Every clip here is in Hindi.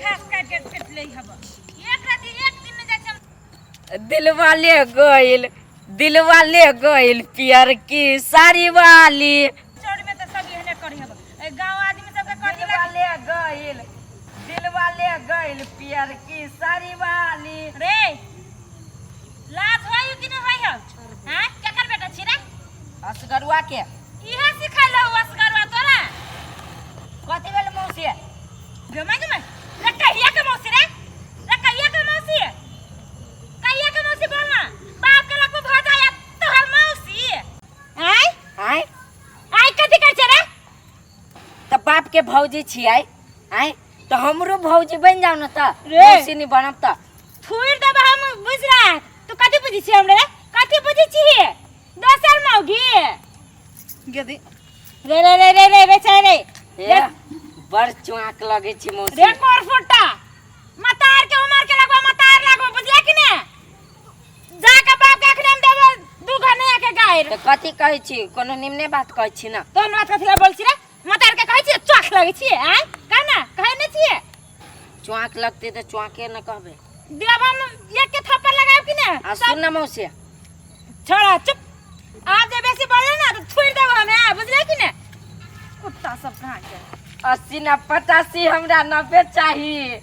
घास काट के फेट ले हब एक राती एक दिन में जाके दिलवा ले गइल पियर की साड़ी वाली चोरी में तो सब एहने करी हब ए गांव आदमी सब के कर दिलवा ले गइल पियर की साड़ी वाली रे लाज होई कि न होई हब हां केकर बेटा छी रे असगरुआ के इहे सिखाइला असगरुआ तोरा कथि भेल मौसी गमा रे कहिया के मौसी रे कहिया के मौसी बोलना बाप के लको भ जाय तोहर मौसी आई कथि कर छ रे त बाप के भौजी छियै तो हमरो भौजी बन जाओ न त रे। मौसी नहीं बनब त फुर दबा हम बुझरा तू कथि बुझी छी हमरे कथि बुझी छी दोसर मौगी गेदी रे रे रे रे रे बेचारे ए बड़ चुआक लगे छी मौसी रे कोर फुटा मतार के उमर के लगवा मतार लगवा बुझले कि ने जाके बाप के अखने हम देबो दू घने के गायर तो कथि कहै छी कोनो निम्ने बात कहै छी ना तोन बात कथि ला बोल छी रे मतार के कहै छी चोख लगे छी कहना कहै न छी चुआक लगते तो चुआके न कहबे देबन एक के थप्पड़ लगाब कि ने आ सुन ना मौसी छोड़ा चुप आज जे बेसी बोले ना तो छोड़ देबो हमें बुझले कि ने कुत्ता सब कहां के 80 ना 85 हमरा 90 चाहिए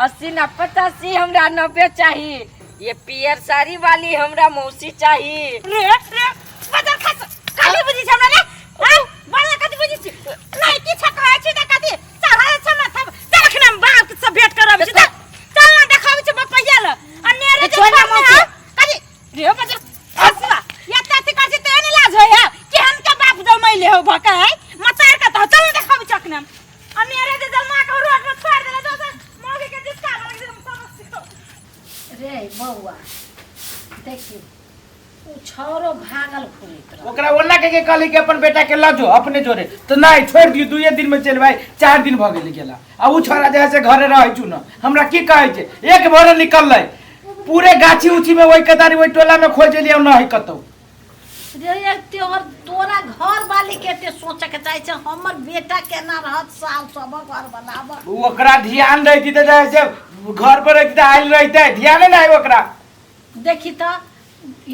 80 ना 85 हमरा 90 चाहिए ये पियर साड़ी वाली हमरा मौसी चाहिए रे बाजार खास काली बुझी छ हमरा ने हां बड़ा कथि बुझी छी नहीं की छ कहै छी त कथि चढ़ा छ माथा देखना बाप से भेट करब छी चल ना देखाब छी बपैया ल अन्य रे छोड़ ना मौसी कथि रे बाजार हसवा या ताती कर छी त एने लाज होय केहन के बाप जमैले हो भकाय मतार का त चल देखाब छी अखना अन्य रे जे जलमा के रोड में छोड़ देले दोसर मौगी के जिसका लगे हम समझ रे बउआ देखी उ छोरो भागल खुलित रह ओकरा ओला के कहली कि अपन बेटा के लजो अपने जोरे तो नहीं छोड़ दियो दुए दिन में चल भाई 4 दिन भ गेल गेला आ उ छोरा जैसे घरे रहै छु न हमरा की कहै छै एक भोरे निकललै पूरे गाछी उछी में ओई कदारी ओई टोला में खोज लियो न है कतौ रे एक तोहर तोरा घर वाली के ते सोचे के चाहे छै हमर बेटा केना रहत साल सब घर बनाब ओकरा ध्यान रहिती त जैसे घर पर रहिती त आइल रहिते ध्यान नहीं ओकरा देखी त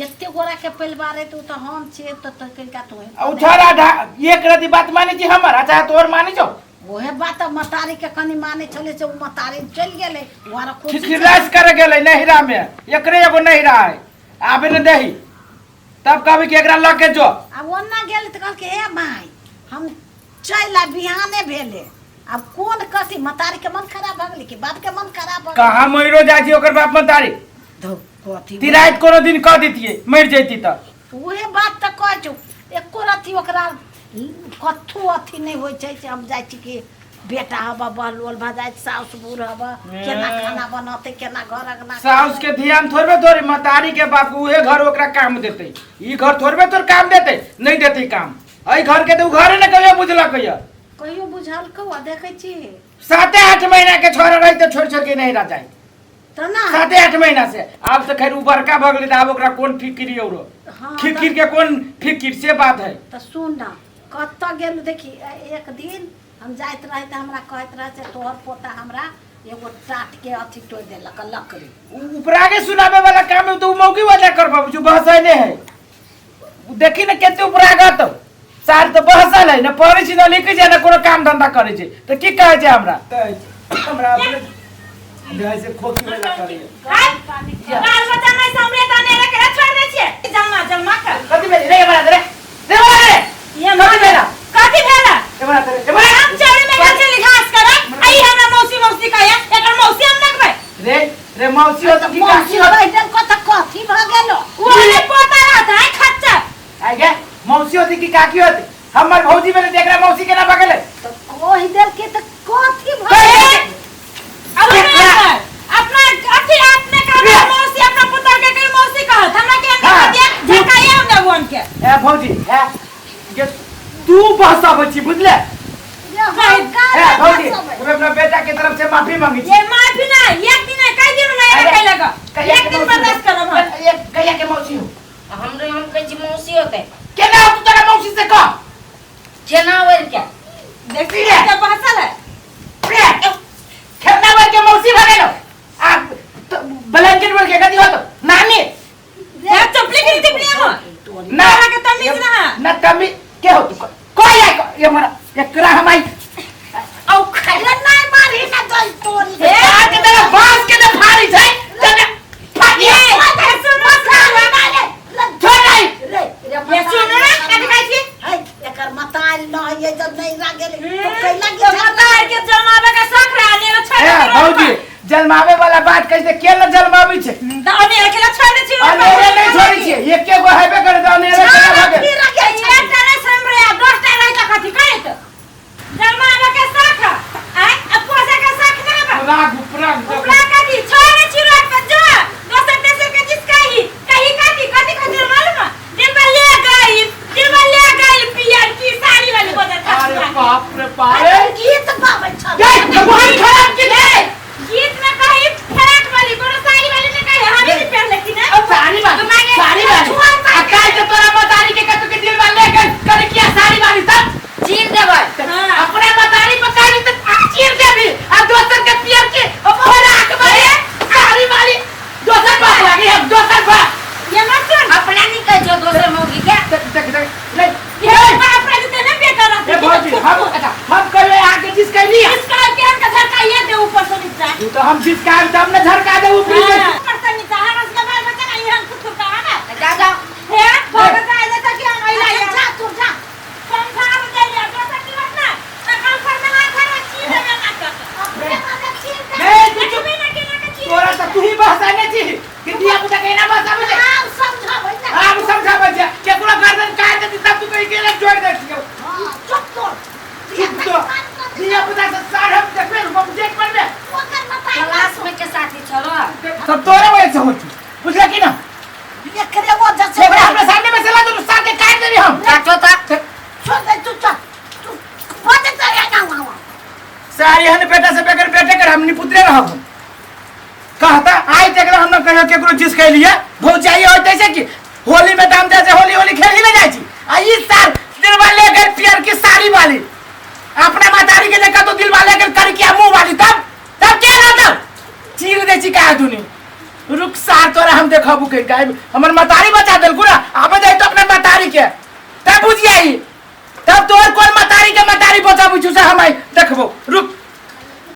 एते गोरा के परिवार है तो हम छे तो कइका तो उ छोरा एक रति बात माने छी हमर अच्छा तोर माने छौ ओहे बात मतारी के कनी माने चले से मतारी चल गेले वारा खुशी खिलास कर गेलै नहिरा में एकरे एगो नहिरा है आबे न देही तब कहबे कि एकरा ल के जो अब ओन्ना गेल त कहल के ए भाई हम चला बिहाने भेले अब कोन कथि मतारी के मन खराब भ गेले कि बाप के मन खराब भ गेले कहां मइरो जाइ छी ओकर बाप मतारी धो कथि तिराइत कोनो दिन कह दितिए मर जैती त ओहे बात त कह छु एको रति ओकरा कथु अथि नहीं होय छै हम जाय छी कि बेटा हबा बलवल भ जाय साउस बूढ़ हबा केना खाना बनते केना घर अगना साउस के ध्यान थोड़बे तोरी मतारी के बाप उहे घर ओकरा काम देते ई घर थोड़बे तोर काम देते नहीं देते काम एई घर के तो घरे न कहियो बुझलक कहियो बुझल कौ देखे छी 7-8 महीना के छोरा रही तो छोड़ के नहीं रह जाए त ना 7-8 महीना से अब तो खैर उ बड़का भ गेलै त अब ओकरा कोन फिकिर औरो हाँ, फिकिर के कोन फिकिर से बात है त सुन ना कत गेल देखी एक दिन हम जाइत रहे त हमरा कहत रहे से तोहर पोता हमरा एगो टाट के अथि तोड़ देलक लकड़ी ऊपर आगे सुनाबे वाला काम है तो मौकी वजह कर बाबू जो बहसा नहीं है देखी न केते ऊपर आगा तो सार तो बहसा है न पढ़े छी न लिखे छै न कोनो काम धंधा करे छै त की कहै छै हमरा जैसे खोकी वाला करिए बाल बच्चा नहीं सामने ताने रे के छोड़ दे छिए जलमा कर कथि भेल रे बड़ा रे ये कथि भेला कथि भेला ए बड़ा रे हम चोरी में गछे लिखास करब आई हमरा मौसी कहया एकर मौसी हम लगबै रे मौसी हो तो की मौसी हो इधर कथि भ गेलो ओने पोता रहत है खच्चा आगे मौसी होती की काकी होती हमर भौजी में देखरा मौसी केना भगले तो कोई इधर के त कथि भ गेलो अब अपना अथी आपने कहा मौसी अपना पुत्र के कहीं मौसी कहत हमरा के कह दिया झकाया हम ने बोन के ए भौजी है ये तू भाषा बची बुझले ए भौजी मैं अपना बेटा की तरफ से माफी मांगी ये माफी ना एक दिन कई दिन नहीं कह लगा एक दिन बर्दाश्त करब एक कहिया के मौसी हो हम कह छी मौसी होते केना तू तेरा मौसी से कह केना होय के देखी रे क्या भाषा है खेलना से केला जलमावी छे दाने अकेला छोड़ दे छी अनेरे नहीं छोड़ी छे एके गो हेबे करे त अनेरे केना भागे फिर आ गया एक जना समरे 10 टा रही त कथि करे त जलमावे के साख आय अब पोसे के साख ना बा राग उपरा कथि छोड़ छी रोड पर जो दोसर देश के जिस कही कथि मालूम दिन में ले गई पियर की साड़ी वाली बदल अरे बाप रे बाप अरे गीत गावे छ ये भगवान खराब की है गीत में कही फराक वाली कोनो साड़ी वाली ने कही हमें नहीं पहन लेती ना साड़ी वाली अकाल के तोरा मतारी के कतु के दिल में ले गए कर किया साड़ी वाली तब चीर देबै अपने मतारी पकाड़ी तो चीर देबी और दोसर के पियर के फराक वाली साड़ी वाली दोसर बात लगी अब दोसर बात ये मत कर अपना नहीं कह जो दोसर मौगी के देख ले ये बाप रे तेने बेकार ए भौजी हम कहे आगे जिस कह लिया इसका क्या का झटका ये दे ऊपर से नीचे तू तो हम जिस का तब न झरका दे ऊपर से ऊपर से नीचे हरस का बाल बच्चा नहीं हम खुद का है ना जा है भगत आ जाता क्या महिला अरे है जा तू जा संसार में ले जा तो की बात ना कल पर में हाथ में चीज में ना कर अपने माने चीर नहीं तू चुप बिना के ना चीज तोरा तो तू ही बहसाने छी कि दिया पुता कहना बहसा मुझे हां समझावे ना हम समझा बच्चा के तोरा गर्दन काट देती तब तू कहीं के जोड़ देती हो हां चुप तो चुप तो दिया पुता से साढ़ हम देख हम देख पर में ओकर मता क्लास में के साथी छलो सब तोरे वजह से होती बुझला कि ना ये करे वो जैसे एक बार अपने सामने में चला तो साथ के काट देबी हम काटो ता छोड़ दे तू बोले तो या ना सारी हन बेटा से बेकर बेटे कर हमनी पुत्रे रहब कहता आई तक हम न कहियो केकरो जिस कह लिया भौज चाहिए और जैसे कि होली में दाम जैसे होली खेल ही ना जाई छी आ इस साल दिल वाले गए पियर की साड़ी वाली अपना मातारी के देखा तो दिल वाले के कर किया मुंह वाली तब क्या रहता चीर दे छी का दुनी रुक सार तोरा हम देखबू के गाय हमर मातारी बचा देल गुरा आबे जाई तो अपने मातारी के तब बुझियाई तब तोर कोन मातारी के मातारी बचाबू छु से हम देखबो रुक